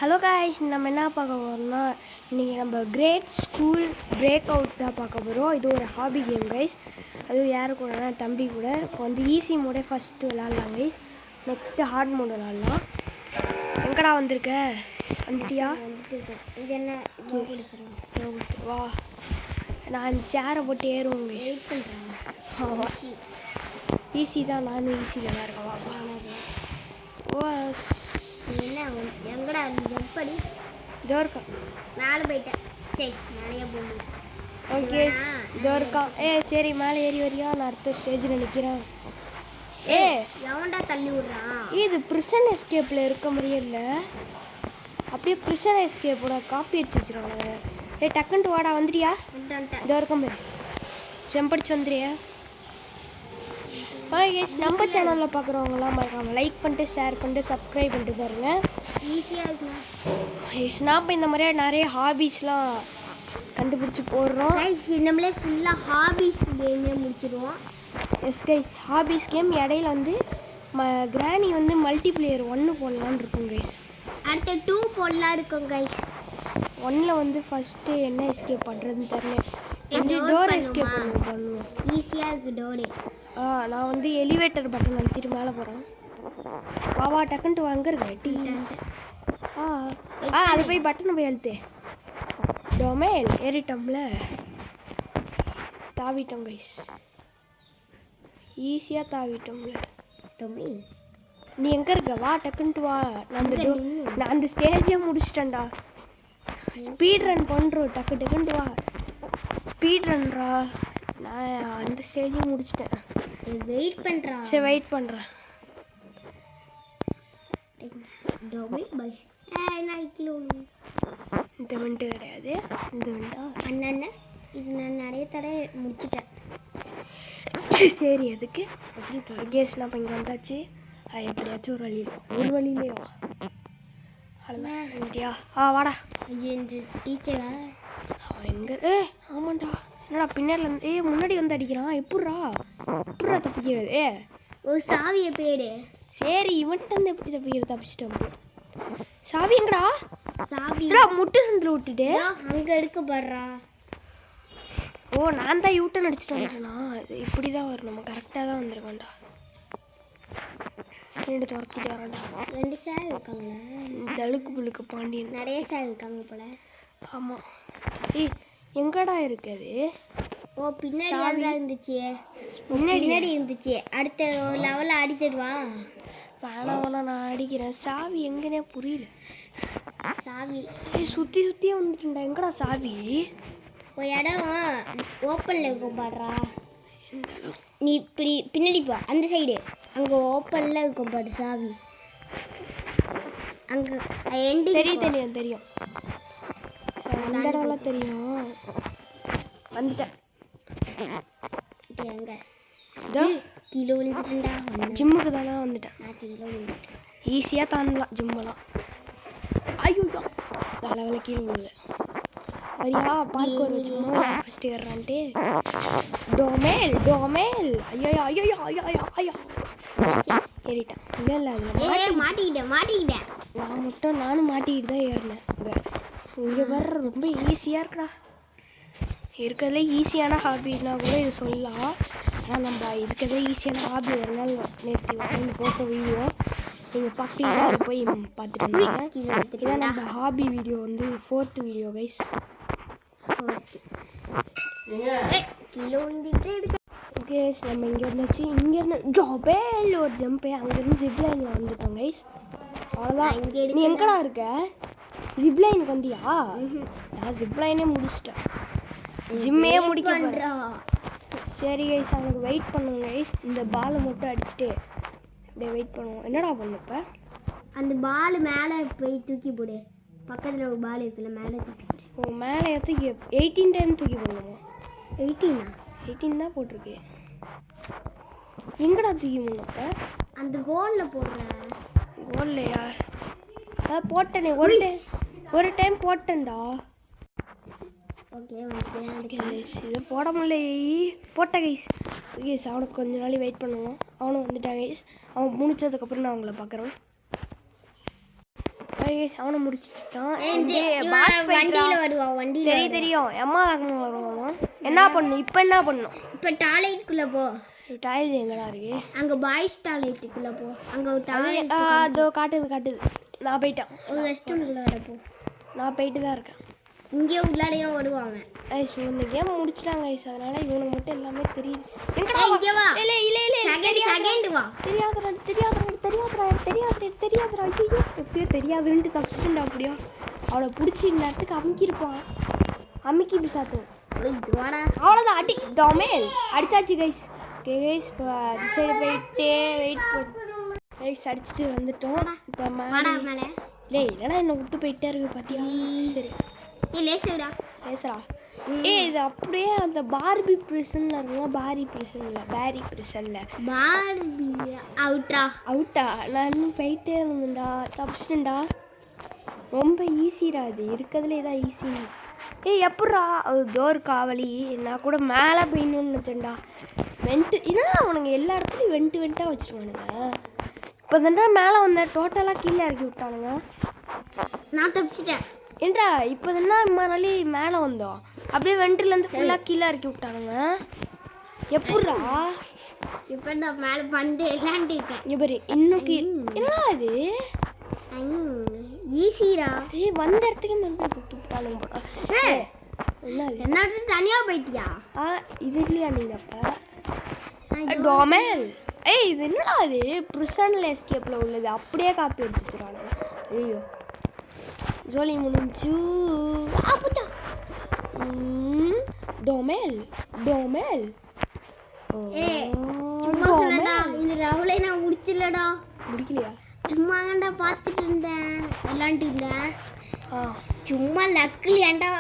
Hello guys, நம்ம என்ன பார்க்க போகிறோம்னா இன்றைக்கி நம்ம கிரேட் ஸ்கூல் பிரேக் அவுட் தான் பார்க்க போகிறோம். இது ஒரு ஹாபி கேம் கைஸ். அதுவும் யாரு கூடனா தம்பி கூட. இப்போ வந்து ஈஸி மோடே ஃபஸ்ட்டு விளாட்லாம் கைஸ். நெக்ஸ்ட்டு ஹார்ட் மோடு விளாட்லாம். எங்கடா வந்திருக்க? வந்துட்டியா? இது என்ன வா, நான் சேரை போட்டு ஏறுவோம் கைஸ். வெயிட் பண்ணுறேன். ஈஸி தான், நானும் ஈஸியில் தான் இருக்கேன். வா ஓ என்ன எங்கடா எப்படி இதோ இருக்கா? மேலே போயிட்டேன். சரி மேலேயே போகணும். ஓகே இதோ இருக்கா. சரி மேலே ஏறி வரியா? நான் அடுத்த ஸ்டேஜில் நிற்கிறேன். எவன்டா தள்ளி விட்றான்? இது ப்ரிசன் எஸ்கேப்பில் இருக்க மாதிரியே இல்லை. அப்படியே ப்ரிசன் எஸ்கேப்போட காப்பி அடிச்சு வச்சுருவாங்க. டக்குன்ட்டு வாடா. வந்துட்டியா? இதோ இருக்க மாதிரி செம்படிச்சு வந்துடுறியா? நம்ம சேனலில் பார்க்குறவங்களாம் மறக்காம லைக் பண்ணிட்டு ஷேர் பண்ணிட்டு சப்ஸ்கிரைப் பண்ணிட்டு பாருங்கள். ஈஸியாக இருக்குண்ணா. நான் இப்போ இந்த மாதிரியே நிறைய ஹாபீஸ்லாம் கண்டுபிடிச்சி போடுறோம். நம்மளே ஃபுல்லாக ஹாபீஸ் கேமே முடிச்சிடுவோம். எஸ் கைஸ், ஹாபீஸ் கேம் இடையில வந்து கிராணி வந்து மல்டிப்ளேயர் 1 போடலான்னு இருக்கும் கைஸ். அடுத்த 2 போடலாம் இருக்கும் கைஸ். 1ல் வந்து ஃபஸ்ட்டு என்ன எஸ்கேப் பண்ணுறதுன்னு தெரியல. டோர் எஸ்கேப் பண்ணுவோம். ஈஸியாக இருக்குது டோரு. நான் வந்து எலிவேட்டர் பட்டன் அழுத்திட்டு மேலே போகிறேன். வா டக்குன்ட்டு வாங்க இருக்கேன் டீ. அது போய் பட்டனை போய் அழுத்து. டொமேல் ஏறிட்டோம்ல, தாவிட்டோம் கைஸ். ஈஸியாக தாவிட்டோம்ல. டொமேல் நீ எங்கே இருக்க? வா டக்குன்ட்டு வா. நான் அந்த ஸ்டேஜே முடிச்சிட்டேன்டா. ஸ்பீட் ரன் பண்ணுறோம். டக்குன்ட்டு வா. ஸ்பீட் ரன்ரா. நான் அந்த ஸ்டேஜே முடிச்சிட்டேன். வெயிட் பண்ணுறான். சரி வெயிட் பண்ணுறேன். இந்த மின்ட்டு கிடையாது. இந்த மின்ட்டா அண்ணா இது நான் நிறைய தடவை முடிச்சுட்டேன். சரி அதுக்கு கேஸ்லாம் இப்போ இங்கே வந்தாச்சு. எப்படியாச்சும் ஒரு வழியிலையோ அவ்வளோதான். இங்கேயா? வாடா. ஐயோ இந்த டீச்சரா எங்கே? ஆமாண்டா. என்னடா பின்னாடி முன்னாடி வந்து அடிக்கிறான். எப்பட்றா தப்பிக்கிறது? ஒரு சாவியை பேடு. சரி இவன்ட்டு வந்து எப்படி தப்பிச்சிட்டோம். சாவி எங்கடா? சாவி முட்டு சந்தில் விட்டுட்டு அங்கே எடுக்கப்படுறா. நான் தான் யூட்டன் அடிச்சுட்டு வந்துட்டேனா? இப்படி தான் வரும். நம்ம கரெக்டாக தான் வந்துருக்கோம்டா. 2 துரத்திட்டு வரோம்டா. 2 சார் இருக்காங்களா? தழுக்கு புழுக்கு பாண்டியன் நிறைய சார் இருக்காங்க போல. ஆமாம். எங்கடா இருக்குது? பின்னாடி இருந்துச்சு. பின்னாடி இருந்துச்சு. அடுத்த லெவலில் அடித்துடுவா. வேணாம் நான் அடிக்கிறேன். சாவி எங்கன்னே புரியல. சாவி சுற்றியே வந்துட்டுண்டா. எங்கடா சாவி? ஒரு இடம் ஓப்பனில் இருக்கும் பாடுறா. நீ இப்படி பின்னாடி போ. அந்த சைடு அங்கே ஓப்பனில் இருக்கும் பாடு சாவி. அங்கே தெரியும் அந்த இடம்லாம் தெரியும். வந்துட்டேன். எங்கே கீழே விழுந்துட்டா? ஜிம்முக்கு தானே வந்துட்டேன். நான் கீழே விழுந்துட்டேன். ஈஸியாக தாண்டலாம் ஜிம்மெல்லாம். ஐயோ வேலை கீழே விழல. வரியா? பார்க்க ஒரு சும்மா ஃபஸ்ட்டு ஏறான்ட்டு. டொமேல் ஐயோ ஏறிட்டேன். இல்லை அதில் மாட்டிக்கிட்டேன். நானும் மாட்டிக்கிட்டு தான் ஏறினேன். இங்கே வர்ற ரொம்ப ஈஸியாக இருக்குடா. இருக்கிறதுல ஈஸியான ஹாபின்னா கூட இது சொல்லலாம். ஆனால் நம்ம இருக்கிறதுல ஈஸியான ஹாபி ஒரு நாள் நேற்று போட்ட வீடியோ நீங்கள் பார்க்கலாம். அது போய் பார்த்துட்டு இருந்தேன். இதான் நம்ம ஹாபி வீடியோ வந்து 4th வீடியோ கைஸ். ஓகே நம்ம இங்கே இருந்தாச்சு. இங்கேருந்து ஜாபேல் ஒரு ஜம்பு. அங்கேருந்து ஜிப்லைனில் வந்துட்டோம் கைஸ். அவ்வளோதான். நீ எங்கடா இருக்க? ஜிப்லைனுக்கு வந்தியா? நான் ஜிப்லைனே முடிச்சிட்டேன். ஜிம்மே முடிக்க. சரி கைஸ், அவனுக்கு வெயிட் பண்ணுங்க கைஸ். இந்த பாலை மட்டும் அடிச்சுட்டு அப்படியே வெயிட் பண்ணுவோம். என்னடா பண்ணு இப்போ? அந்த பால் மேலே போய் தூக்கி போடு. பக்கத்தில் ஒரு பால் இருக்குல்ல, மேலே தூக்கி போடு. மேலே தூக்கி 18 டைம் தூக்கி போடணுமா? 18 தான் போட்டிருக்கு. எங்கடா தூக்கி போடணும் இப்போ? அந்த கோலில் போடுறேன். கோல்லையா? அதான் போட்டேனே ஒரு டைம் போட்டேன்டா. ஓகே இதை போட முடியல. போட்ட கைஸ். அவனுக்கு கொஞ்ச நாள் வெயிட் பண்ணுவோம். அவனும் வந்துட்டான் கைஸ். அவன் முடிச்சதுக்கப்புறம் நான் அவங்கள பார்க்குறேன். கைஸ் அவனை முடிச்சிட்டான். வண்டியில வருவான். வண்டியில தெரியும் அம்மா வேகமாக வருவான். என்ன பண்ணணும் இப்போ? என்ன பண்ணணும் இப்போ? டாய்லெட்டுக்குள்ள போ. டாய்லெட் எங்கடா இருக்கு? அங்க பாய்ஸ் டாய்லெட்டுக்குள்ள போ. அங்க ஒரு டாய்லெட் அதோ காட்டுது. நான் போயிட்டேன். ஒரு ரெஸ்ட் ரூம்குள்ள போ. நான் போயிட்டு தான் இருக்கேன். இங்கே உள்ளாடையே ஓடுவாங்க. ஐஸ் இந்த கேம் முடிச்சிட்டாங்க ஐஸ். அதனால இவனுக்கு மட்டும் எல்லாமே தெரியுது. எங்கடா இங்க வா. இல்ல செகண்ட் வா. தெரியாதுடா ஐயோ எப்படியோ தெரியாதுன்ட்டு தப்பிச்சிட்டுண்டா. அப்படியோ அவளை பிடிச்சி இந்த இடத்துக்கு அமுக்கி பிசாத்து. அவ்வளோதான் அடி டொமேல் அடிச்சாச்சு கைஸ். கைஸ் இப்போ சைடு போயிட்டே வெயிட் பண்ணு கைஸ். அடிச்சுட்டு வந்துட்டோம். இப்போ மேலே இல்லைன்னா என்னை விட்டு போயிட்டே இருக்கு பார்த்தியா? சரி லேசுடா. இது அப்படியே அந்த பார்பி பிரிசன்ல இருக்குங்க. பேரி பிரிசன்ல அவுட்டா. நான் போயிட்டே இருந்தேன்டா. தப்பிச்சிட்டேன்டா. ரொம்ப ஈஸிடா. அது இருக்கிறதுல இதான் ஈஸி. எப்பட்றா டோர் காவலி? நான் கூட மேலே போயிடணும்னு நினச்சேன்டா. ஏன்னா அவனுங்க எல்லா இடத்துலையும் வெண்ட்டாக வச்சுருவானுங்க. இப்போ தான்டா மேலே வந்த டோட்டலாக கீழே இறக்கி விட்டானுங்க. நான் தப்பிச்சிட்டேன். ஏன்டா இப்போ தானே நாளி மேலே வந்தோம். அப்படியே வெண்ட்லேருந்து ஃபுல்லாக கீழே இறக்கி விட்டானுங்க. எப்பட்றா? இப்போ நான் மேலே பண்ணி விளாண்டுருக்கேன். இங்கே பாரு இன்னும் என்ன அது ஈஸிடா. வந்த இடத்துக்கு மறுபடியும் கொடுத்து விட்டானுங்க போல. என்ன தனியாக போயிட்டியா? இது இல்லையா நீ? அப்போ டொமேல் இது என்னடா அது? ப்ரிசன்ல எஸ்கேப்பில் உள்ளது அப்படியே காப்பி அடிச்சு வச்சுருவானுங்க. ஐயோ ஜோலி முடிஞ்சு. டொமேல் சும்மா சொன்னடா. இந்த ரவுலை நான் முடிச்சிடலடா. முடிக்கலையா? சும்மா தான்டா பார்த்துட்டு இருந்தேன், விளாண்டுட்டு இருந்தேன். சும்மா லக்கில் ஏன்டா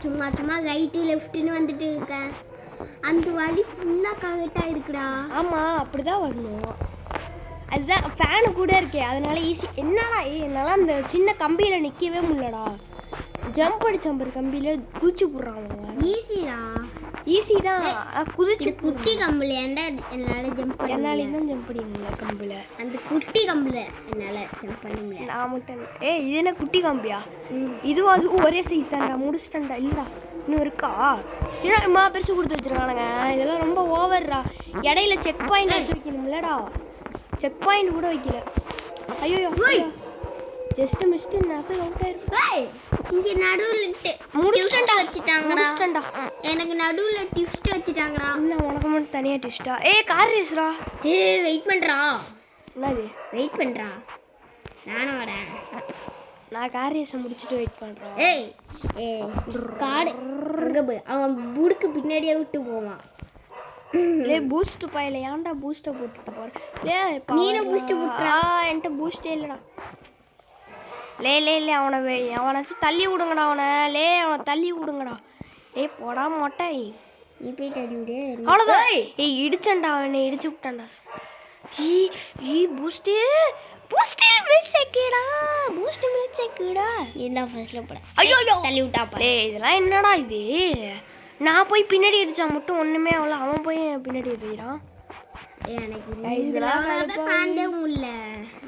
சும்மா ரைட்டு லெஃப்ட்டுன்னு வந்துட்டு இருக்கேன். அந்த வழி ஃபுல்லாக கரெக்டாக இருக்குடா. ஆமாம் அப்படிதான் வரணும். அதுதான் ஃபேனு கூட இருக்கே அதனால ஈஸி. என்னடா என்னால் அந்த சின்ன கம்பியில் நிற்கவே முடியலடா. ஜம்ப் அடிச்சம்பர் கம்பியில் குதிச்சு போடுறாங்க. ஈஸி தான். குதிச்சு குட்டி கம்பில் ஏன்டா என்னால் ஜம்ப் பண்ண? என்னாலையும் தான் ஜம்ப் பண்ண முடியல கம்பில். அந்த குட்டி கம்பில் என்னால் ஜம்ப் பண்ண முடியல. நான் மட்டும் இது என்ன குட்டி கம்பியா? இதுவும் அதுவும் ஒரே சைஸ் தான்டா. முடிச்சுட்டேன்டா. இல்லைடா இன்னும் இருக்கா? ஏன்னா இம்மா பெருசு கொடுத்து வச்சுருக்கானுங்க. இதெல்லாம் ரொம்ப ஓவர்ரா. இடையில செக் பாயிண்ட் வச்சு வைக்கணும்லடா. செக் பாயிண்ட் கூட வைக்கல. ஐயோ ஜஸ்ட் மிஸ்ட் நேரத்தில் அவுட் ஆயிரும். இங்கே நடுவில் முடிச்சுட்டா வச்சுட்டாங்கடா. எனக்கு நடுவில் டிஸ்ட் வச்சுட்டாங்கடா. இன்னும் உனக்கு மட்டும் தனியாக டிஸ்டா? கார் ரேஸ்ரா. வெயிட் பண்ணுறா. என்னது வெயிட் பண்ணுறா? நானும் வரேன். நான் கார் ரேஸை முடிச்சுட்டு வெயிட் பண்ணுறேன். காடு அங்கே போய் அவன் புடுக்கு பின்னாடியே விட்டு போவான். பூஸ்ட் பாயில ஏன்டா பூஸ்ட்டை போட்டுட்டு போகிறேன்? நீனும் பூஸ்ட் போட்டுறா. என்கிட்ட பூஸ்டே இல்லைடா. லே அவனாச்சும் தள்ளி விடுங்கடா. அவனை தள்ளி விடுங்கடா. போடா மாட்டேன். நீ போயிட்டு அடி விடு. அவ்வளோதான். இடிச்சண்டா. அவனை இடிச்சு விட்டான்டா. Boost milk ஷேக்குடா. இதான் ஃபர்ஸ்ட்ல போட. ஐயோ தள்ளி விட்டா பாரு. இதெல்லாம் என்னடா இது? நான் போய் பின்னாடி அடிச்சா மட்டும் ஒண்ணுமே அவ்வளோ. அவன் போய் பின்னாடி அடிக்கிறான். எனக்கு தாண்டே முடியல.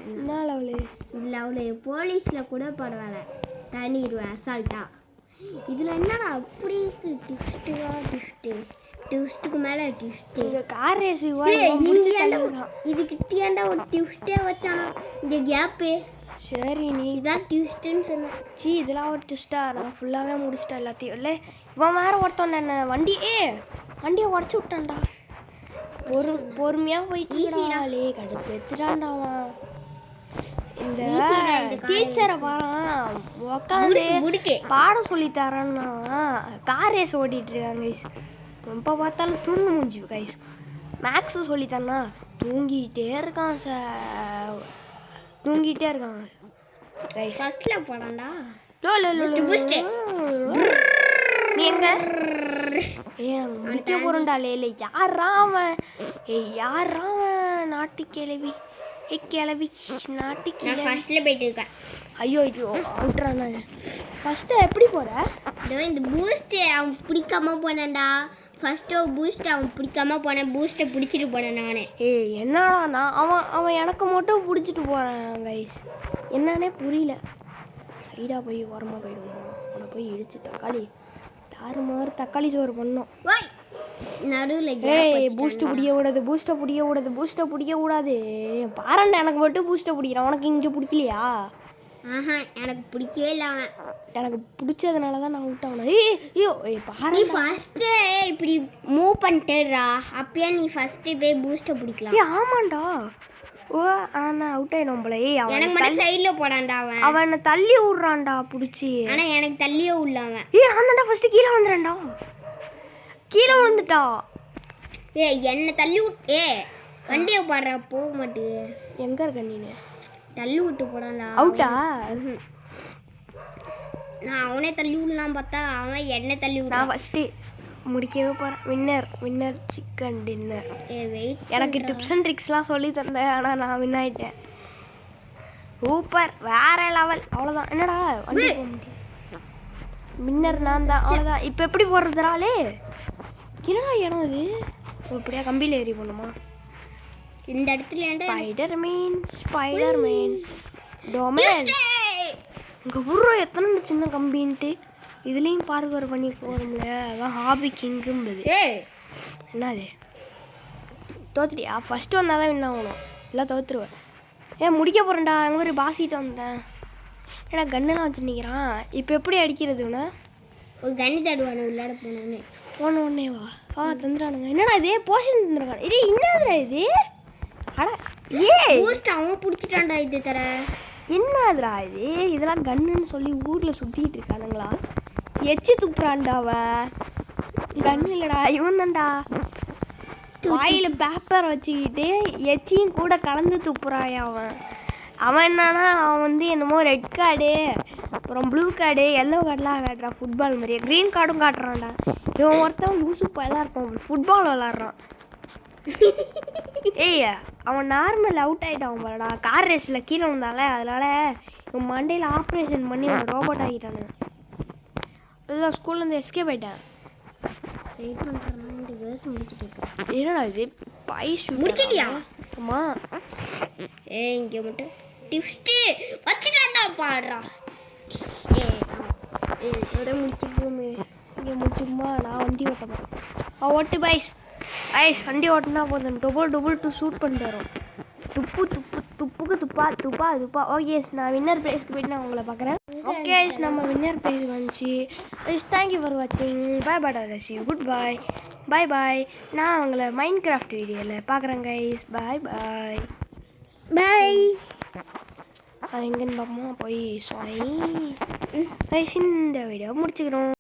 என்ன லெவலு? போலீஸில் கூட பரவாயில்ல தண்ணிடுவேன் அசால்ட்டா. இதில் என்னடா அப்படி இருக்கு? டிஸ்ட்டுக்கு மேலே டிஸ்ட்டு. கார் ரேஸ் இதுக்கிட்டேண்டா ஒரு டிஸ்ட்டே வச்சானா இந்த கேப்பு. சரி நீ இதான் டிஸ்ட்டுன்னு சொன்னேன். இதெல்லாம் ஒரு டிஸ்ட்டா? நான் ஃபுல்லாகவே முடிச்சிட்டேன் எல்லாத்தையும். இல்லை இவன் வேறு ஒருத்தன் என்ன வண்டியை உடச்சி விட்டான்டா. பொறுமையாக போயிட்டு கடுப்பு எடுத்துட்டான்டாவன். இந்த டீச்சரை பாரு உட்காந்து பாடம் சொல்லி தரேன்னா கார் ரேஸ் ஓட்டிட்டு இருக்காங்க கைஸ். எப்போ பார்த்தாலும் தூங்க முடிஞ்சு கைஸ். மேக்ஸு சொல்லித்தரனா தூங்கிட்டே இருக்கான் கைஸ். ஃபர்ஸ்ட்ல போடாண்டா. நீ எங்க முடிக்க போறண்டா? இல்லை யாராவன் நாட்டு கிளவி நாட்டு கிளவி. ஃபர்ஸ்ட்ல போயிட்டு இருக்கேன். ஐயோ அவுட்ரா. நான் ஃபர்ஸ்ட்டு எப்படி போற? இந்த பூஸ்ட் அவன் பிடிக்காம போனேன்டா. ஃபர்ஸ்ட்டு பூஸ்ட் அவன் பிடிக்காம போனேன். பூஸ்ட்டை பிடிச்சிட்டு போனேன் நானே. என்னடா நான் அவன் எனக்கு மட்டும் பிடிச்சிட்டு போறேன் கைஸ். என்னன்னே புரியல. சைடாக போய் ஓரமாக போயிடுவோமா? அவனை போய் இடிச்சு தக்காளி தாறுமாறு தக்காளி சோறு பண்ணோம். நடுவில் ஏய் பூஸ்ட்டு பிடிக்க கூடாது, பூஸ்ட்டை பிடிக்க கூடாது, பூஸ்ட்டை பிடிக்க கூடாது. பாருண்டா எனக்கு மட்டும் பூஸ்ட்டை பிடிக்கிறான், உனக்கு இங்கே பிடிக்கலையா? எனக்கு பிடிக்கவே இல்லை அவன். எனக்கு பிடிச்சதுனால தான் நான் விட்டவன. ஐயோ பாரு, நீ ஃபர்ஸ்ட்டு இப்படி மூவ் பண்ணிட்டுறா, அப்பயே நீ ஃபர்ஸ்ட்டு போய் பூஸ்ட்டை பிடிக்கலாம். ஆமாண்டா. ஓ ஆனால் அவுட் ஆகிடும் போல. எனக்கு மட்டும் சைடில் போடான்டா அவன். அவனை தள்ளி விட்றான்டா பிடிச்சி. ஆனால் எனக்கு தள்ளியே உள்ள அவன். ஆனாண்டா ஃபஸ்ட்டு கீழே வந்துடுறேன்டா, கீழே வந்துட்டா. என்னை தள்ளி விட்டு வண்டியை பாடுறா, போக மாட்டேது. எங்கே இருக்க நீனு? தள்ளி விட்டு போடான்டா. அவுட்டா? நான் அவனே தள்ளி விடலாம் பார்த்தா அவன் என்னை தள்ளி விட. நான் ஃபஸ்ட்டு முடிக்கவே போகிறேன். Winner chicken dinner. எனக்கு டிப்ஸ் அண்ட் ட்ரிக்ஸ்லாம் சொல்லி தந்தேன், ஆனால் நான் வின் ஆகிட்டேன். சூப்பர், வேற லெவல். அவ்வளோதான். என்னடா வண்டி போக முடியும். வின்னர் நான் தான். அவ்வளோதான். இப்போ எப்படி போடுறதுனாலே என்னடா இடம் இது? இப்படியா கம்பியில் ஏறி போகணுமா? இந்த இடத்துல ஸ்பைடர்மேன் டொமேன் இங்கே ஊர்றோம் எத்தனை சின்ன கம்பின்ட்டு. இதுலேயும் பார்க்கர் பண்ணி போகிறோம்ல, அதான் ஹாபி கிங்கும்பது. என்னது தோத்துட்டியா? ஃபஸ்ட்டு வந்தால் தான் வின் ஆகணும், எல்லாம் தோத்துருவேன். முடிக்க போகிறேன்டா. அங்கே ஒரு பாசிட்டு வந்தேன். ஏன்னா கன்னெல்லாம் வச்சு நிற்கிறான். இப்போ எப்படி அடிக்கிறதுன்னு ஒரு கண்ணு தடுவானு விளையாட ஒன்றே வா தந்துடானுங்க. என்னடா இது போஷன் தந்துருக்கான். இது என்னதுடா இது? அட அவன் பிடிச்சிட்டான்டா. இது தர என்னதுடா இது? இதெல்லாம் கன்னுன்னு சொல்லி ஊரில் சுற்றிட்டு இருக்கானுங்களா? எச்சி துப்புறான்டா அவன். கன் இல்லைடா, இவன் தான்டா. வாயில் பேப்பர் வச்சுக்கிட்டு எச்சியும் கூட கலந்து துப்புறாயா அவன். அவன் என்னன்னா அவன் என்னமோ ரெட் கார்டு, அப்புறம் ப்ளூ கார்டு, எல்லோ கார்டெலாம் காட்டுறான். ஃபுட்பால் மாதிரியே க்ரீன் கார்டும் காட்டுறான்டா. இவன் ஒருத்தன் லூசு பையலாக இருப்பான், ஃபுட்பால் விளாட்றான். அவன் நார்மல் அவுட் ஆகிட்டான் பாருடா. கார் ரேஸில் கீழே வந்தால, அதனால இவன் மண்டையில் ஆப்ரேஷன் பண்ணி அவன் ரோபோட் ஆகிட்டானு. அதுதான் ஸ்கூல்லேருந்து எஸ்கேப் ஆகிட்டேன். என்னடா இது முடிச்சிட்டியா? ஆமாம். இங்கே மட்டும் டிப்ஸ்ட்டு வச்சுட்டான்டா பாடுறா. முடிச்சுக்கோமே. இங்கே முடிச்சுமா? நான் வண்டி ஓட்டணும். ஓட்டு பாய்ஸ் வண்டி ஓட்டினா போதும். டபுள் ஷூட் பண்ணிட்டு வரோம். துப்புக்கு துப்பா. ஓகே, நான் வின்னர் ப்ரைஸ்க்கு போய்ட்டு நான் உங்களை பார்க்குறேன். ஓகே, நம்ம வின்னர் ப்ரைஸ் வந்துச்சு. தேங்க்யூ ஃபார் வாட்சிங். பாய் ரஷி. குட் பாய். நான் உங்களை மைண்ட் கிராஃப்ட் வீடியோவில் பார்க்குறேன் கைஸ். பாய். எங்கன்னு பார்ப்போமா? போய் கைஸ் இந்த வீடியோ முடிச்சுக்கிறோம்.